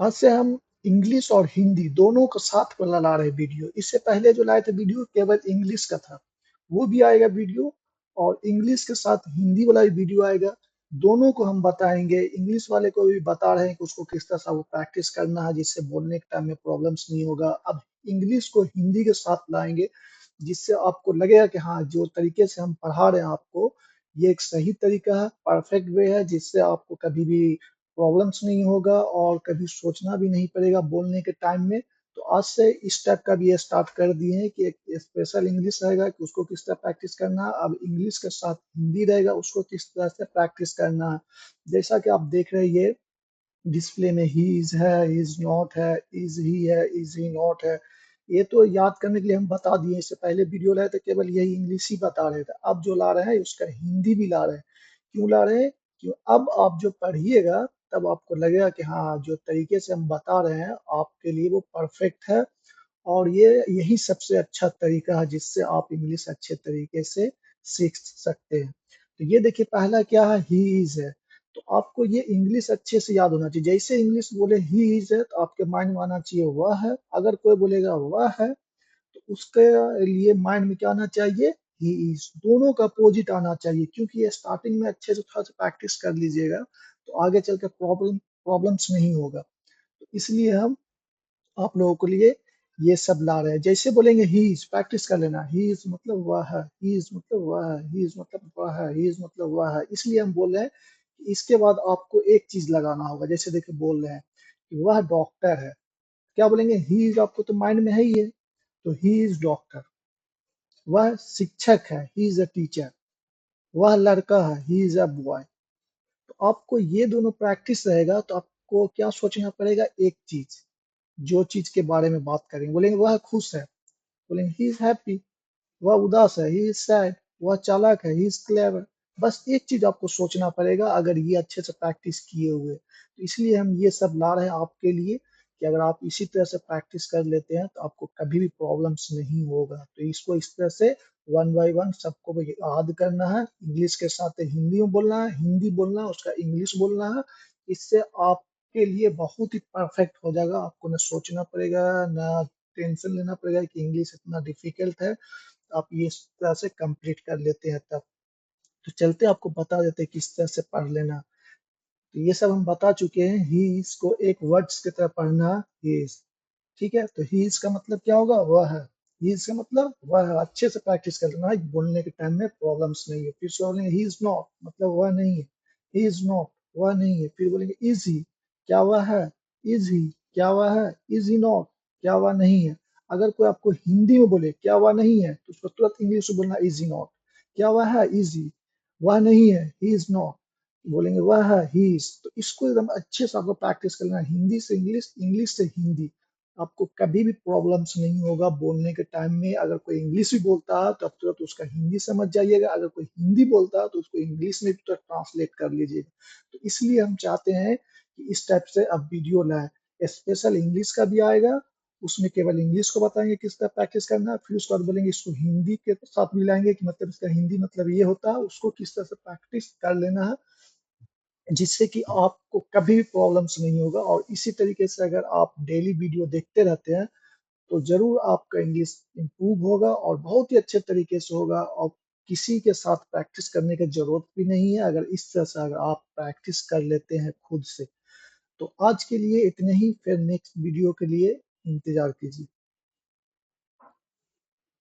आज से हम इंग्लिश और हिंदी दोनों को साथ में ला रहे हैं वीडियो। इससे पहले जो लाए थे वीडियो केवल इंग्लिश का था, वो भी आएगा वीडियो और इंग्लिश के साथ हिंदी वाला भी वीडियो आएगा। दोनों को हम बताएंगे। इंग्लिश वाले को भी बता रहे हैं कि उसको किस तरह से वो प्रैक्टिस करना है जिससे बोलने के टाइम में प्रॉब्लम्स नहीं होगा। अब इंग्लिश को हिंदी के साथ लाएंगे जिससे आपको लगेगा कि हाँ, जो तरीके से हम पढ़ा रहे हैं आपको, ये एक सही तरीका है, परफेक्ट वे है जिससे आपको कभी भी प्रॉब्लम्स नहीं होगा और कभी सोचना भी नहीं पड़ेगा बोलने के टाइम में। तो आज से इस टाइप का भी ये स्टार्ट कर दिए हैं कि एक स्पेशल इंग्लिश रहेगा कि उसको किस तरह प्रैक्टिस करना है। अब इंग्लिश के साथ हिंदी रहेगा, उसको किस तरह से प्रैक्टिस करना है। जैसा कि आप देख रहे हैं, ये डिस्प्ले में ही इज है, इज नॉट है, इज ही है, इज ही नॉट है। ये तो याद करने के लिए हम बता दिए। इससे पहले वीडियो लाए थे केवल यही इंग्लिश ही बता रहे थे। अब जो ला रहे हैं उसका हिंदी भी ला रहे हैं। क्यों ला रहे हैं? क्यों, अब आप जो पढ़िएगा तब आपको लगेगा कि हाँ, जो तरीके से हम बता रहे हैं आपके लिए वो परफेक्ट है। और ये यही सबसे अच्छा तरीका है जिससे आप इंग्लिश अच्छे तरीके से सीख सकते हैं। तो ये देखिए, पहला क्या है, ही इज है। तो आपको ये इंग्लिश अच्छे से याद होना चाहिए। जैसे इंग्लिश बोले ही इज है तो आपके माइंड में आना चाहिए वह है। अगर कोई बोलेगा वह है तो उसके लिए माइंड में क्या आना चाहिए, ही इज। दोनों का अपोजिट आना चाहिए, क्योंकि ये स्टार्टिंग में अच्छे से थोड़ा सा प्रैक्टिस कर लीजिएगा तो आगे चल के प्रॉब्लम्स नहीं होगा। तो इसलिए हम आप लोगों के लिए ये सब ला रहे हैं। जैसे बोलेंगे ही इज, प्रैक्टिस कर लेना। ही इज मतलब वह है, ही इज मतलब वह है, ही इज मतलब वह है, ही इज मतलब वह है। इसलिए हम बोल रहे हैं कि इसके बाद आपको एक चीज लगाना होगा। जैसे देखिए, बोल रहे हैं कि वह डॉक्टर है, क्या बोलेंगे, ही इज। आपको तो माइंड में है ही है, तो ही इज डॉक्टर। वह शिक्षक है, ही इज अ टीचर। वह लड़का है, ही इज अ बॉय। तो आपको ये दोनों प्रैक्टिस रहेगा तो आपको क्या सोचना पड़ेगा, एक चीज, जो चीज के बारे में बात करेंगे। बोलेंगे वह खुश है, बोलेंगे ही इज हैप्पी। वह उदास है, ही इज सैड। वह चालाक है, ही इज क्लेवर। बस एक चीज आपको सोचना पड़ेगा अगर ये अच्छे से प्रैक्टिस किए हुए। तो इसलिए हम ये सब ला रहे हैं आपके लिए कि अगर आप इसी तरह से प्रैक्टिस कर लेते हैं तो आपको कभी भी प्रॉब्लम्स नहीं होगा। तो इसको इस तरह से वन बाय वन सबको भी याद करना है। इंग्लिश के साथ हिंदी में बोलना है, हिंदी बोलना है, उसका इंग्लिश बोलना है। इससे आपके लिए बहुत ही परफेक्ट हो जाएगा। आपको ना सोचना पड़ेगा, ना टेंशन लेना पड़ेगा कि इंग्लिश इतना डिफिकल्ट है। आप ये इस तरह से कंप्लीट कर लेते हैं तब। तो चलते आपको बता देते हैं किस तरह से पढ़ लेना। तो ये सब हम बता चुके हैं। ही इज को एक वर्ड्स की तरह पढ़ना, ही इज। ठीक है, तो ही इज का मतलब क्या होगा, वह है। ही इज का मतलब वह है। अच्छे से प्रैक्टिस कर लेना है, बोलने के टाइम में प्रॉब्लम्स नहीं है। फिर से बोलेंगे ही इज नॉट, मतलब वह नहीं है। ही इज नॉट, वह नहीं है। फिर बोलेंगे इज ही, क्या वह है। इज ही, क्या वह है। इज ही नॉट, क्या वह नहीं है। अगर कोई आपको हिंदी में बोले क्या वह नहीं है तो उसको तुरंत इंग्लिश में बोलना, इज ही नॉट। क्या वह है, इज ही। वह नहीं है, ही इज नॉट। बोलेंगे वह है, ही इज। तो इसको एकदम अच्छे से आपको प्रैक्टिस करना है, हिंदी से इंग्लिश, इंग्लिश से हिंदी। आपको कभी भी प्रॉब्लम्स नहीं होगा बोलने के टाइम में। अगर कोई इंग्लिश भी बोलता है तो आप तुरंत उसका हिंदी समझ जाइएगा। अगर कोई हिंदी बोलता है तो उसको इंग्लिश में भी तो ट्रांसलेट कर लीजिएगा। तो इसलिए हम चाहते हैं कि इस टाइप से अब वीडियो लाए। स्पेशल इंग्लिश का भी आएगा, उसमें केवल इंग्लिश को बताएंगे किस तरह प्रैक्टिस करना है। फिर उसके बाद बोलेंगे इसको हिंदी के साथ मिलाएंगे कि मतलब इसका हिंदी मतलब ये होता है, उसको किस तरह से प्रैक्टिस कर लेना है जिससे कि आपको कभी भी प्रॉब्लम्स नहीं होगा। और इसी तरीके से अगर आप डेली वीडियो देखते रहते हैं तो जरूर आपका इंग्लिश इम्प्रूव होगा और बहुत ही अच्छे तरीके से होगा। और किसी के साथ प्रैक्टिस करने की जरूरत भी नहीं है अगर इस तरह से अगर आप प्रैक्टिस कर लेते हैं खुद से। तो आज के लिए इतने ही, फिर नेक्स्ट वीडियो के लिए इंतजार कीजिए।